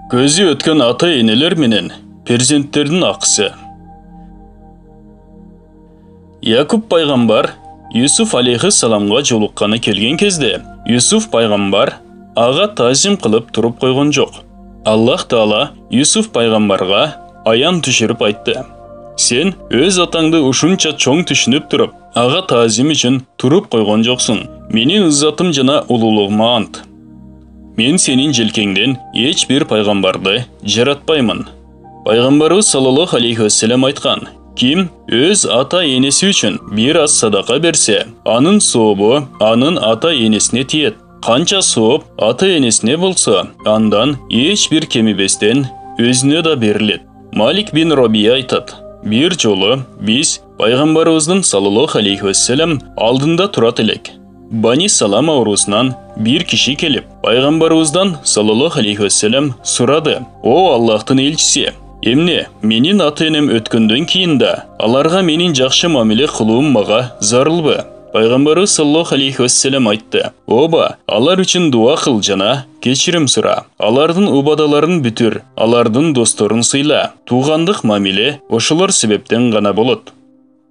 Көзі өткен ата-енелер менен перзенттердің ақысы. Якуб пайғамбар Юсуф алейхиссаламға жолыққаны келген кезде, Юсуф пайғамбар аға тазим қылып тұрып қойған жоқ. Аллах Таала Юсуф пайғамбарға аян түшіріп айтты: Сен өз атаңды ушунча чоң түшініп тұрып, аға тазим үшін тұрып қойған жоқсың. Менің ыззатым жана улуулугума ант. Мен сенин желкеңден еш бір пайғамбарды жаратпаймын. Пайғамбарыбыз саллаллаху алейхи вассалам айтқан: Ким өз ата-енесі үшін бір аз садақа берсе, анын сообу анын ата-енесіне тиет. Қанша сооп ата-енесіне болса, андан еш бір кемибестен өзіне да берілет. Малик бин Робия айтат: Bir жолы біз пайғамбарыбыздың саллаллаху алейхи вассалам алдында тұрат элек. Бани Салам аурусынан bir киши келіп, пайғамбарыбыздан саллаллаху алейхи вассалам сұрады: О Аллахтың елчisi, эмне менин ата-энем өткөндөн кийин да аларга менин жакшы мамиле кылуум мага зарылбы? Пайғамбарыбыз саллаллаху алейхи вассалам айтты: Оба, алар үчүн дуа кыл жана кечирим сура. Алардын убадаларын бүтүр, алардын досторун сыйла. Туугандык мамиле ошолор себептен гана болот.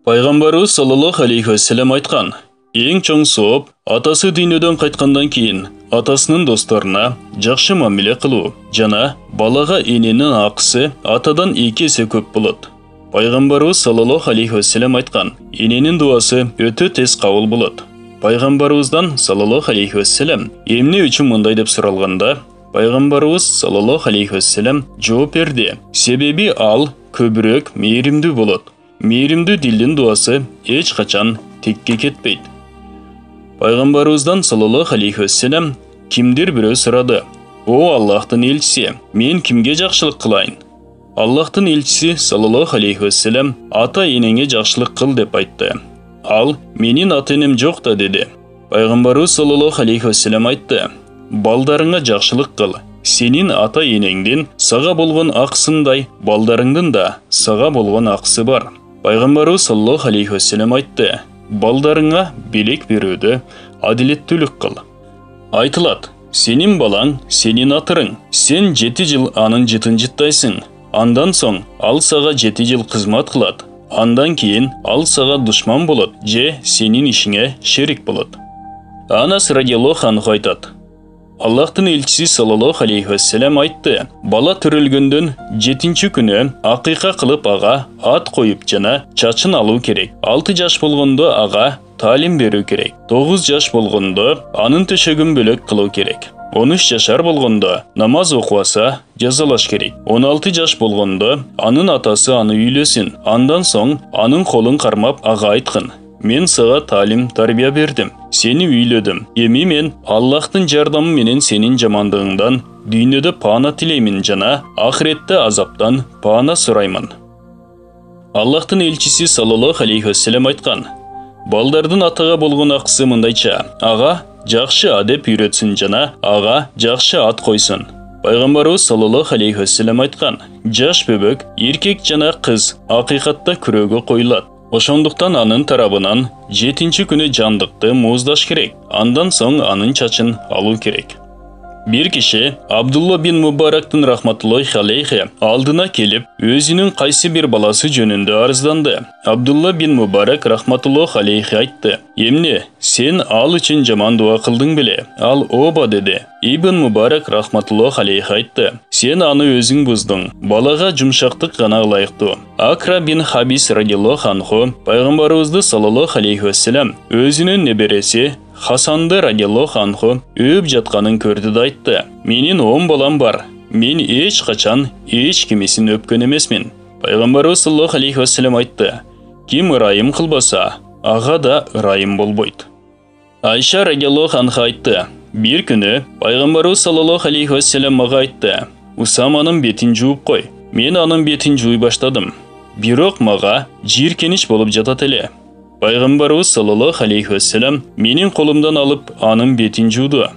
Пайғамбарыбыз саллаллаху алейхи вассалам айткан: Эң чоң сооп атасы дүйнөдөн кайткандан кийин атасынын досторуна жакшы мамиле кылуу жана балага эненин акысы атадан 2 эсе көп болот. Пайғамбарыбыз саллаллаху алейхи вассалам айткан: Эненин дуасы өтө тез кабыл болот. Пайғамбарыбыздан саллаллаху алейхи вассалам эмне үчүн мындай деп суралганда, Пайғамбарыбыз саллаллаху алейхи вассалам жооп берди: Себеби ал көбүрөөк мээримдүү болот. Мээримдүү дилдин дуасы эч качан текке кетпейт. Пайғамбарыбыздан саллаллаху алейхи вассалам кимдир бирөө сурады: О Аллахтын элчиси, мен кимге жакшылык кылайын? Аллахтын элчиси саллаллаху алейхи вассалам ата-энеңе жакшылык кыл деп айтты. Ал: Менин ата-энем жок да деди. Пайғамбарыбыз саллаллаху алейхи вассалам айтты: Балдарыңа жакшылык кыл. Сенин ата-энеңдин сага болгон акысындай балдарыңдын да сага болгон акысы бар. Пайғамбарыбыз саллаллаху алейхи вассалам айтты: Балдарыңа белек берүүдө адилеттүүлүк кыл. Айтылат: Сенин балаң сенин атырың. Сен 7 жыл анын жытын жыттайсың. Андан соң ал сага 7 жыл кызмат кылат. Андан кийин ал сага душман болот же сенин ишиңе шерик болот. Анас радиаллаху анху айтат: Аллахтын элчиси саллаллаху алейхи вассалам айтты: Бала төрөлгөндөн 7-нчи күнү акыйка кылып ага ат коюп жана чачын алуу керек. 6 жаш болгондо ага талим берүү керек. 9 жаш болгондо анын төшөгүн бөлөк кылуу керек. 13 жашар болгондо намаз окубаса жазалаш керек. 16 жаш болгондо анын атасы аны үйлөсүн. Андан соң анын колун кармап ага айткын: Мен сага талим тарбия бердим, сени үйлөдүм. Эми мен Аллахтын жардамы менен сенин жамандыгыңдан дүйнөдө паана тилеймин жана ахиретте азаптан паана сураймын. Аллахтын элчиси саллаллаху алейхи вассалам айткан: Балдардын атага болгон акысы мындайча: ага жакшы адеп үйрөтсүн жана ага жакшы ат койсун. Пайғамбарыбыз саллаллаху алейхи вассалам айткан: Жаш бөбөк эркек жана кыз акыйкатта күрөөгө коюлат. Ошондуктан анын тарабынан 7-нчи күнү жандыкты мууздаш керек. Андан соң анын чачын алуу керек. Bir киши Абдулла бин Мубарактын рахматуллахи алейхи алдына келип, өзүнүн кайсы бир баласы жөнүндө арызданды. Абдулла бин Мубарак рахматуллахи алейхи айтты: Эмне, сен ал үчүн жаман дуа кылдың беле? Ал оба деди. Ибн Мубарак рахматуллахи алейхи айтты: Сен аны өзүң буздуң. Балага жумшактык гана ылайыктуу. Акра бин Хабис радиаллаху анху пайгамбарыбызды саллаллаху алейхи вассалам өзүнүн небереси Хасанды радиаллаху анху өп жатканын көрдү да айтты: Менин 10 балам бар. Мен эч качан эч кимисин өпкөн эмесмин. Пайгамбарыбыз саллаллаху алейхи вассалам айтты: Ким ырайым кылбаса, ага да ырайым болбойт. Айша радиаллаху анха айтты: Bir күнү пайгамбарыбыз саллаллаху алейхи вассалам мага айтты: Усаманын бетин жууп кой. Мен анын бетин жууй баштадым. Бирок мага жийиркенич болуп жатат эле. Пайғамбарыбыз саллаллаху алейхи вассалам менин колумдан алып анын бетин жууду.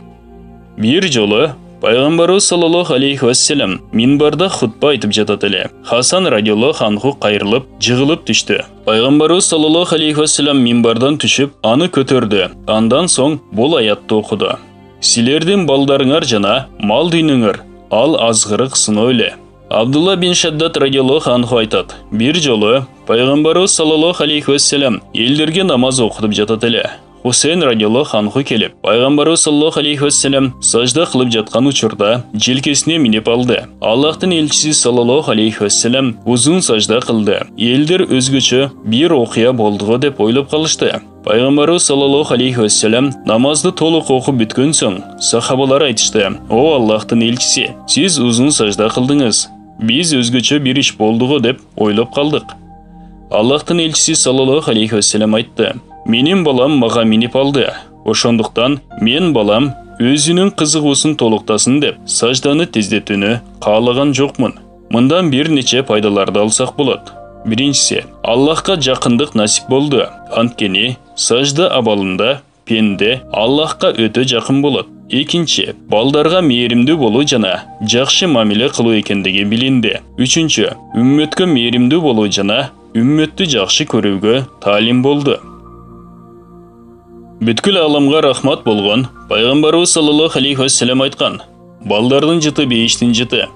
Bir жолу Пайғамбарыбыз саллаллаху алейхи вассалам минбарда хутба айтып жатат эле. Хасан радиаллаху анху кайрылып, жыгылып түштү. Пайғамбарыбыз саллаллаху алейхи вассалам минбардан түшүп, аны көтөрдү. Андан соң бул аятты окуду: Силердин балдарыңар жана мал дүйнөңөр ал азғырық сыны өлі. Абдулла бин Шаддат радиаллаху анху айтады. Bir жолы пайғамбарыбыз саллаллаху алейхи вассалам елдерге намаз оқытып жатады. Хусейн радиаллаху анху келіп, пайғамбарыбыз саллаллаху алейхи вассалам сажда қылып жатқан учурда желкесіне минеп алды. Аллахтың елшісі саллаллаху алейхи вассалам uzun сажда қылды. Елдер өзгөчө bir оқия болдығы деп ойлап қалышты. Пайғамбарыбыз саллаллаху алейхи вассалам намазды толық оқып бүткөн соң сахабалар айтышты: "О Аллахтың елшісі, сіз uzun сажда қылдыңыз. Biz өзгөчө bir iş болдығы" деп ойлап қалдық. Аллахтың елшісі саллаллаху алейхи вассалам айтты: "Менің балам маға минеп алды. Ошондуктан мен балам өзінің қызығусын толықтасын деп сажданы тездетүүнү каалаган жокмун. Мындан бир нече пайдаларды алсак болот. Биринчиси, Аллахка жакындык насип болду. Анткени сажда абалында пенде Аллахка өтө жакын болот. Экинчи, балдарга мээримдүү болуу жана жакшы мамиле кылуу экендиги билинди. Үчүнчү, үммөткө мээримдүү болуу жана үммөттү жакшы көрүүгө таалим болду. Бүткүл аламга рахмат болгон пайгамбарыбыз саллаллаху алейхи вассалам айткан: "Балдардын жыты бейиштин жыты."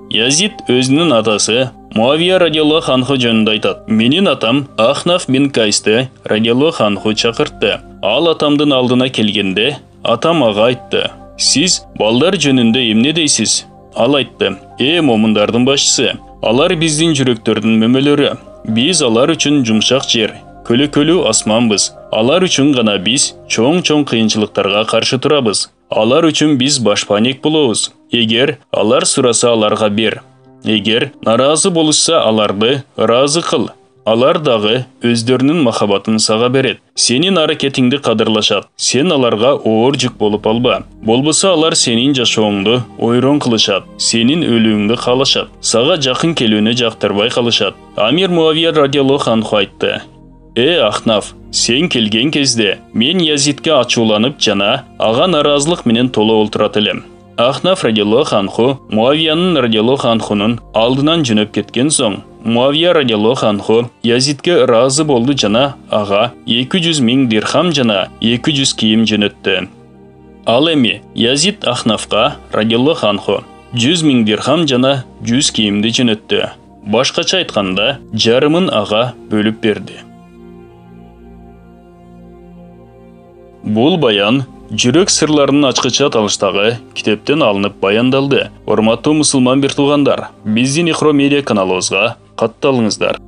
Язид өзүнүн атасы Муавия радиаллаху анху жөнүндө айтат: "Менин атам Ахнаф бин Кайсты радиаллаху анху чакыртты. Ал атамдын алдына келгенде, атам ага айтты: "Сиз балдар жөнүндө эмне дейсиз?" Ал айтты: "Момундардын башчысы, алар биздин жүрөктөрдүн мөмөлөрү. Биз алар үчүн жумшак жер, көлөкөлүү асманбыз. Алар үчүн гана биз чоң кыйынчылыктарга каршы турабыз. Алар үчүн биз башпанек болобуз. Эгер алар сураса аларга бер. Эгер наразы болушса аларды ыраазы кыл. Алар дагы өздөрүнүн махабатын сага берет. Сенин аракетиңди кадырлашат. Сен аларга оор жүк болуп алба. Болбосо алар сенин жашооңду ойрон кылышат. Сенин өлүүңдү каалашат. Сага жакын келүүнү жактырбай калышат." Амир Муавия радиаллаху анху айтты: Ахнаф, сен келген кезде мен Язидке ачууланып жана ага наразылык менен толо олтурат элем. Ахнаф радиаллаху анху Муавиянын радиаллаху анхунун алдынан жөнөп кеткен соң, Муавия радиаллаху анху Язидке ыраазы болду жана ага 200 000 дирхам жана 200 кийим жөнөттү. Ал эми Язид Ахнафка радиаллаху анху 100 000 дирхам жана 100 кийимди жөнөттү. Башкача айтканда, жарымын ага бөлүп берди. Бул баян жүрөк сырларынын ачкыча талыштагы китептен алынып баяндалды. Урматтуу мусулман бир туугандар, биздин Ихро медиа каналыбызга катталыңыздар.